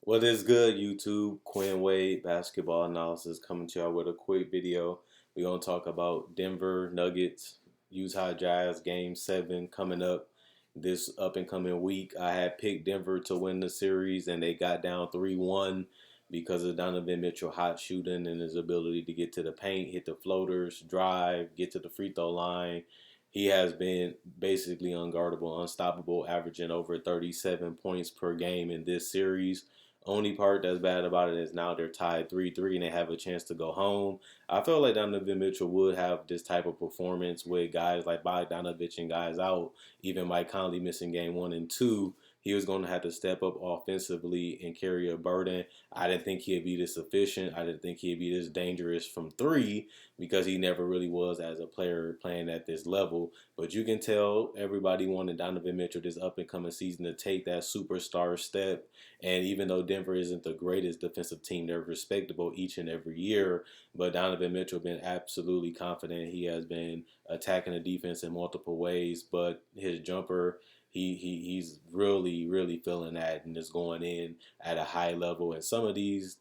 What is good, YouTube? Quinn Wade basketball analysis coming to y'all with a quick video. We're gonna talk about Denver Nuggets, Utah Jazz Game 7 coming up this up and coming week. I had picked Denver to win the series, and they got down 3-1 because of Donovan Mitchell hot shooting and his ability to get to the paint, hit the floaters, drive, get to the free throw line. He has been basically unguardable, unstoppable, averaging over 37 points per game in this series. Only part that's bad about it is now they're tied 3-3 and they have a chance to go home. I felt like Donovan Mitchell would have this type of performance with guys like Bogdanovich and guys out, even Mike Conley missing game 1 and 2. He was going to have to step up offensively and carry a burden. I didn't think he'd be this efficient. I didn't think he'd be this dangerous from three because he never really was as a player playing at this level. But you can tell everybody wanted Donovan Mitchell this up and coming season to take that superstar step. And even though Denver isn't the greatest defensive team, they're respectable each and every year. But Donovan Mitchell been absolutely confident. He has been attacking the defense in multiple ways, but his jumper, he's really feeling that and is going in at a high level. And some of these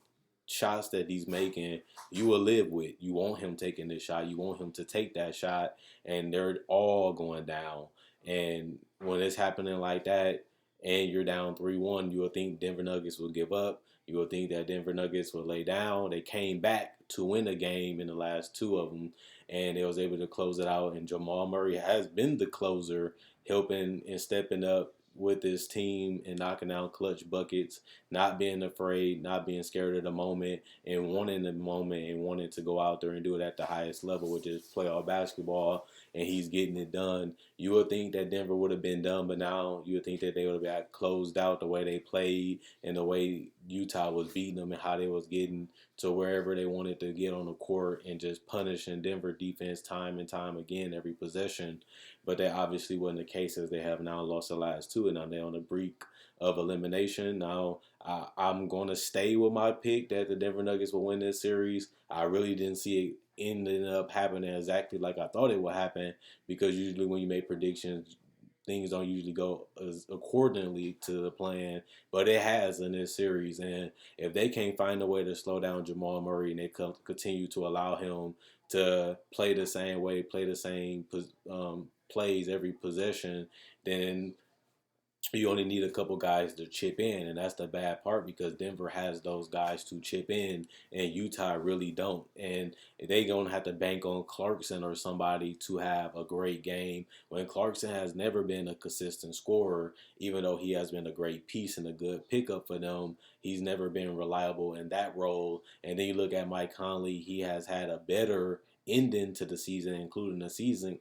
shots that he's making, you will live with. You want him taking this shot. You want him to take that shot, and they're all going down. And when it's happening like that, and you're down 3-1, you would think Denver Nuggets will give up. You would think that Denver Nuggets would lay down. They came back to win a game in the last two of them, and they was able to close it out. And Jamal Murray has been the closer, helping and stepping up with his team and knocking down clutch buckets, not being afraid, not being scared of the moment, and wanting the moment and wanting to go out there and do it at the highest level, which is playoff basketball, and he's getting it done. You would think that Denver would have been done, but now you would think that they would have got closed out the way they played and the way Utah was beating them and how they was getting to wherever they wanted to get on the court and just punishing Denver defense time and time again every possession. But that obviously wasn't the case as they have now lost the last two and now they're on the brink of elimination. Now I'm going to stay with my pick that the Denver Nuggets will win this series. I really didn't see it ended up happening exactly like I thought it would happen because usually when you make predictions, things don't usually go as accordingly to the plan, but it has in this series. And if they can't find a way to slow down Jamal Murray and they continue to allow him to play the same way, play the same plays every possession, then you only need a couple guys to chip in, and that's the bad part because Denver has those guys to chip in, and Utah really don't. And they gonna have to bank on Clarkson or somebody to have a great game when Clarkson has never been a consistent scorer, even though he has been a great piece and a good pickup for them. He's never been reliable in that role. And then you look at Mike Conley; he has had a better ending to the season, including the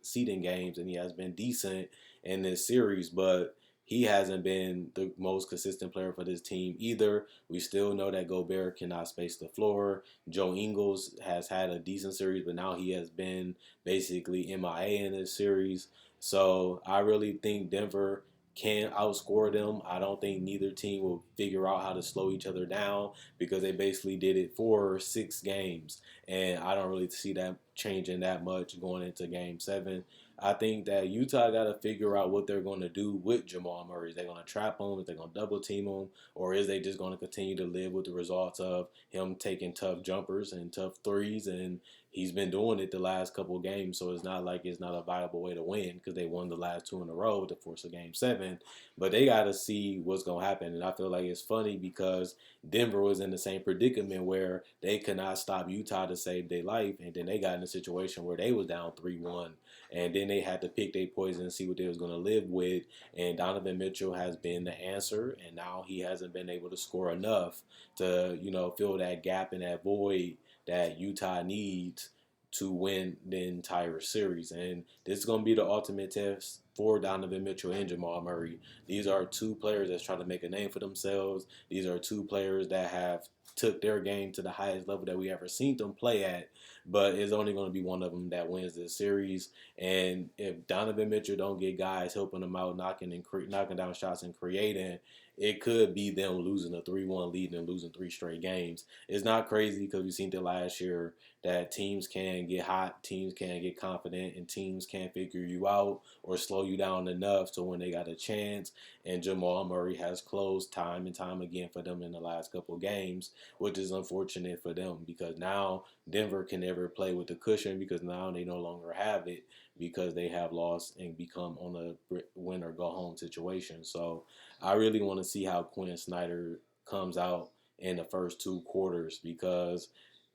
seeding games, and he has been decent in this series, but he hasn't been the most consistent player for this team either. We still know that Gobert cannot space the floor. Joe Ingles has had a decent series, but now he has been basically MIA in this series. So I really think Denver can outscore them. I don't think neither team will figure out how to slow each other down because they basically did it for 6 games. And I don't really see that changing that much going into game 7. I think that Utah got to figure out what they're going to do with Jamal Murray. Is they going to trap him? Is they going to double team him? Or is they just going to continue to live with the results of him taking tough jumpers and tough threes? And he's been doing it the last couple of games, so it's not like it's not a viable way to win because they won the last two in a row to force a game 7. But they got to see what's going to happen. And I feel like it's funny because Denver was in the same predicament where they could not stop Utah to save their life. And then they got in a situation where they was down 3-1 and then they had to pick their poison and see what they was going to live with. And Donovan Mitchell has been the answer, and now he hasn't been able to score enough to, fill that gap and that void that Utah needs to win the entire series. And this is going to be the ultimate test for Donovan Mitchell and Jamal Murray. These are two players that's trying to make a name for themselves. These are two players that have took their game to the highest level that we ever seen them play at, but it's only going to be one of them that wins this series. And if Donovan Mitchell don't get guys helping him out, knocking down shots and creating, it could be them losing a 3-1 lead and losing 3 straight games. It's not crazy because we've seen it last year that teams can get hot, teams can get confident, and teams can figure you out or slow you down enough to when they got a chance. And Jamal Murray has closed time and time again for them in the last couple of games, which is unfortunate for them because now Denver can never play with the cushion because now they no longer have it because they have lost and become on a win or go home situation. So I really want to see how Quinn Snyder comes out in the first 2 quarters because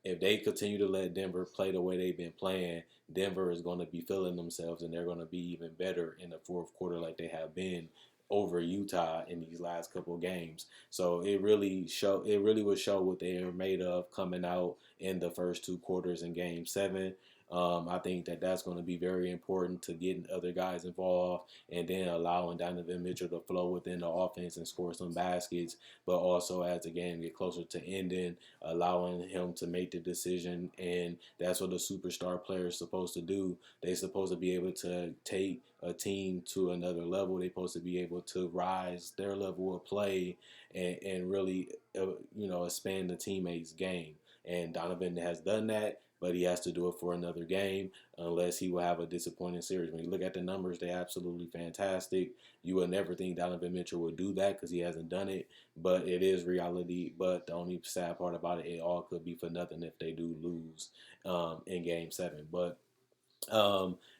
if they continue to let Denver play the way they've been playing, Denver is going to be feeling themselves and they're going to be even better in the fourth quarter like they have been over Utah in these last couple of games. So it really would show what they are made of coming out in the first 2 quarters in game 7. I think that that's going to be very important to getting other guys involved and then allowing Donovan Mitchell to flow within the offense and score some baskets, but also as the game get closer to ending, allowing him to make the decision. And that's what a superstar player is supposed to do. They're supposed to be able to take a team to another level. They're supposed to be able to rise their level of play and really, expand the teammates' game. And Donovan has done that, but he has to do it for another game unless he will have a disappointing series. When you look at the numbers, they're absolutely fantastic. You would never think Donovan Mitchell would do that because he hasn't done it, but it is reality. But the only sad part about it, it all could be for nothing if they do lose in Game 7. But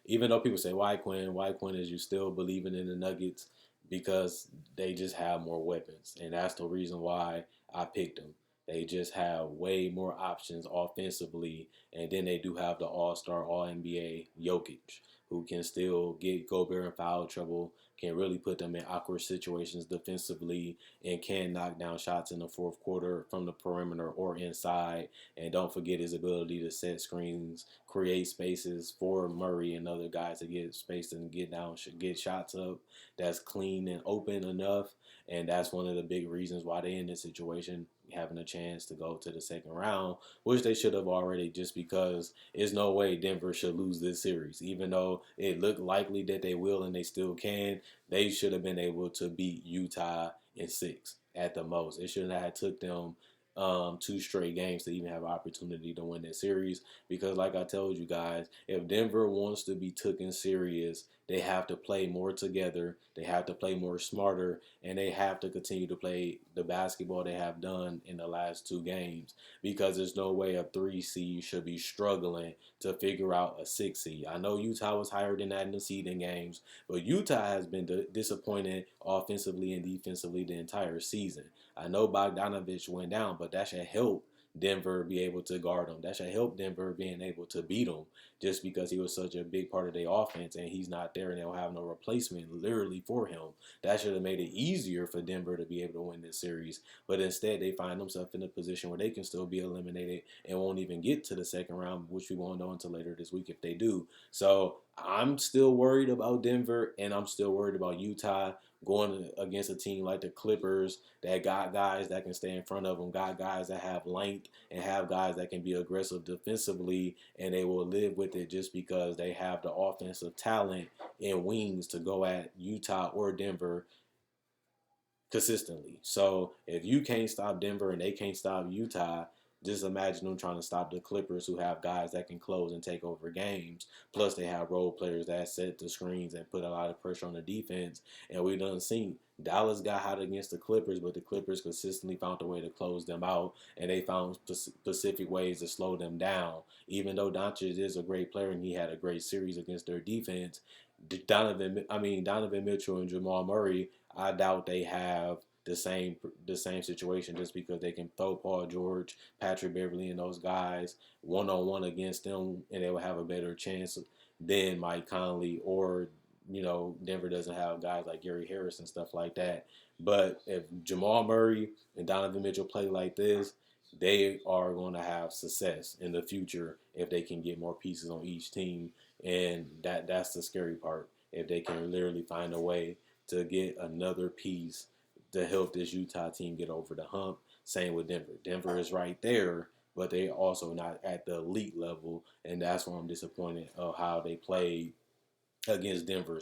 even though people say, why Quinn? Why Quinn is you still believing in the Nuggets? Because they just have more weapons. And that's the reason why I picked them. They just have way more options offensively. And then they do have the all-star, all-NBA Jokic, who can still get Gobert in foul trouble, can really put them in awkward situations defensively, and can knock down shots in the fourth quarter from the perimeter or inside. And don't forget his ability to set screens, create spaces for Murray and other guys to get space and get shots up that's clean and open enough. And that's one of the big reasons why they're in this situation, having a chance to go to the second round, which they should have already, just because there's no way Denver should lose this series. Even though it looked likely that they will and they still can, they should have been able to beat Utah in 6 at the most. It shouldn't have took them 2 straight games to even have an opportunity to win this series. Because, like I told you guys, if Denver wants to be taken serious, they have to play more together. They have to play more smarter, and they have to continue to play the basketball they have done in the last 2 games. Because there's no way a 3 seed should be struggling to figure out a 6 seed. I know Utah was higher than that in the seeding games, but Utah has been disappointed offensively and defensively the entire season. I know Bogdanovich went down, but that should help Denver be able to guard him. That should help Denver being able to beat him just because he was such a big part of their offense and he's not there and they'll have no replacement literally for him. That should have made it easier for Denver to be able to win this series. But instead, they find themselves in a position where they can still be eliminated and won't even get to the second round, which we won't know until later this week if they do. So I'm still worried about Denver and I'm still worried about Utah going against a team like the Clippers that got guys that can stay in front of them, got guys that have length and have guys that can be aggressive defensively, and they will live with it just because they have the offensive talent and wings to go at Utah or Denver consistently. So if you can't stop Denver and they can't stop Utah, just imagine them trying to stop the Clippers, who have guys that can close and take over games. Plus, they have role players that set the screens and put a lot of pressure on the defense. And we done seen Dallas got hot against the Clippers, but the Clippers consistently found a way to close them out, and they found specific ways to slow them down. Even though Doncic is a great player and he had a great series against their defense, Donovan Mitchell and Jamal Murray, I doubt they have the same situation just because they can throw Paul George, Patrick Beverly, and those guys one-on-one against them, and they will have a better chance than Mike Conley, or Denver doesn't have guys like Gary Harris and stuff like that. But if Jamal Murray and Donovan Mitchell play like this, they are going to have success in the future if they can get more pieces on each team, and that's the scary part. If they can literally find a way to get another piece to help this Utah team get over the hump. Same with Denver. Denver is right there, but they also not at the elite level, and that's why I'm disappointed of how they played against Denver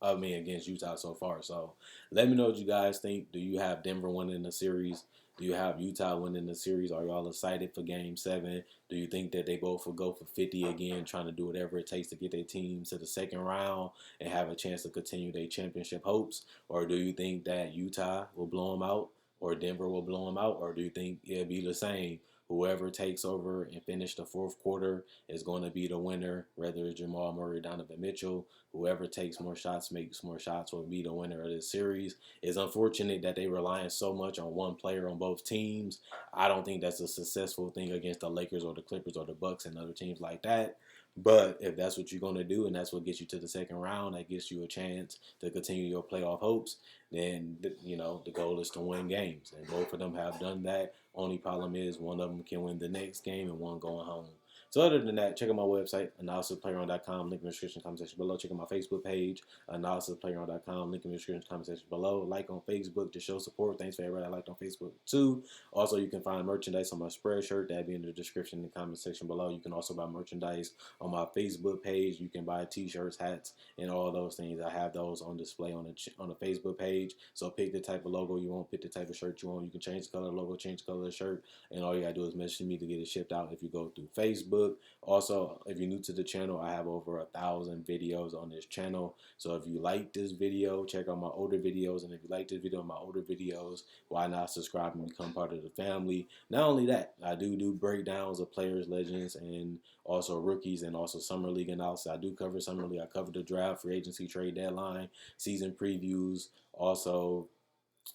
I mean, against Utah so far. So let me know what you guys think. Do you have Denver winning the series? Do you have Utah winning the series? Are y'all excited for Game 7? Do you think that they both will go for 50 again, trying to do whatever it takes to get their team to the second round and have a chance to continue their championship hopes? Or do you think that Utah will blow them out or Denver will blow them out? Or do you think it'll be the same? Whoever takes over and finish the fourth quarter is going to be the winner, whether it's Jamal Murray, Donovan Mitchell. Whoever takes more shots, makes more shots, will be the winner of this series. It's unfortunate that they relying so much on one player on both teams. I don't think that's a successful thing against the Lakers or the Clippers or the Bucks and other teams like that. But if that's what you're going to do and that's what gets you to the second round, that gives you a chance to continue your playoff hopes, then, the goal is to win games. And both of them have done that. Only problem is one of them can win the next game and one going home. So other than that, check out my website, analysisplayground.com, link in the description, comment section below. Check out my Facebook page, analysisplayground.com, link in the description, comment section below. Like on Facebook to show support. Thanks for everybody that liked on Facebook too. Also, you can find merchandise on my Spreadshirt. That'll be in the description in the comment section below. You can also buy merchandise on my Facebook page. You can buy t-shirts, hats, and all those things. I have those on display on the Facebook page. So pick the type of logo you want, pick the type of shirt you want. You can change the color of the logo, change the color of the shirt, and all you gotta do is message me to get it shipped out if you go through Facebook. Also, if you're new to the channel, I have over 1,000 videos on this channel. So if you like this video, check out my older videos. And if you like this video, my older videos, why not subscribe and become part of the family? Not only that, I do breakdowns of players, legends, and also rookies, and also summer league analysis. I do cover summer league. I cover the draft, free agency, trade deadline, season previews, also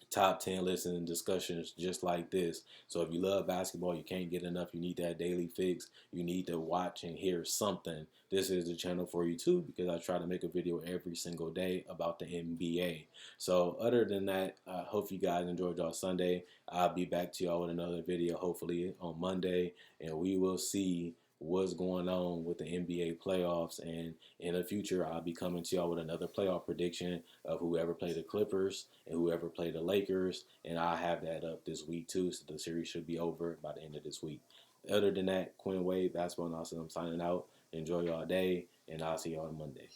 top 10 lists and discussions just like this. So if you love basketball, you can't get enough, you need that daily fix, you need to watch and hear something, this is the channel for you too, because I try to make a video every single day about the NBA. So other than that, I hope you guys enjoyed y'all Sunday. I'll be back to y'all with another video hopefully on Monday, and we will see what's going on with the NBA playoffs. And in the future, I'll be coming to y'all with another playoff prediction of whoever played the Clippers and whoever played the Lakers. And I'll have that up this week too. So the series should be over by the end of this week. Other than that, Quinn Wade, Basketball Analysis, I'm signing out. Enjoy y'all day, and I'll see y'all on Monday.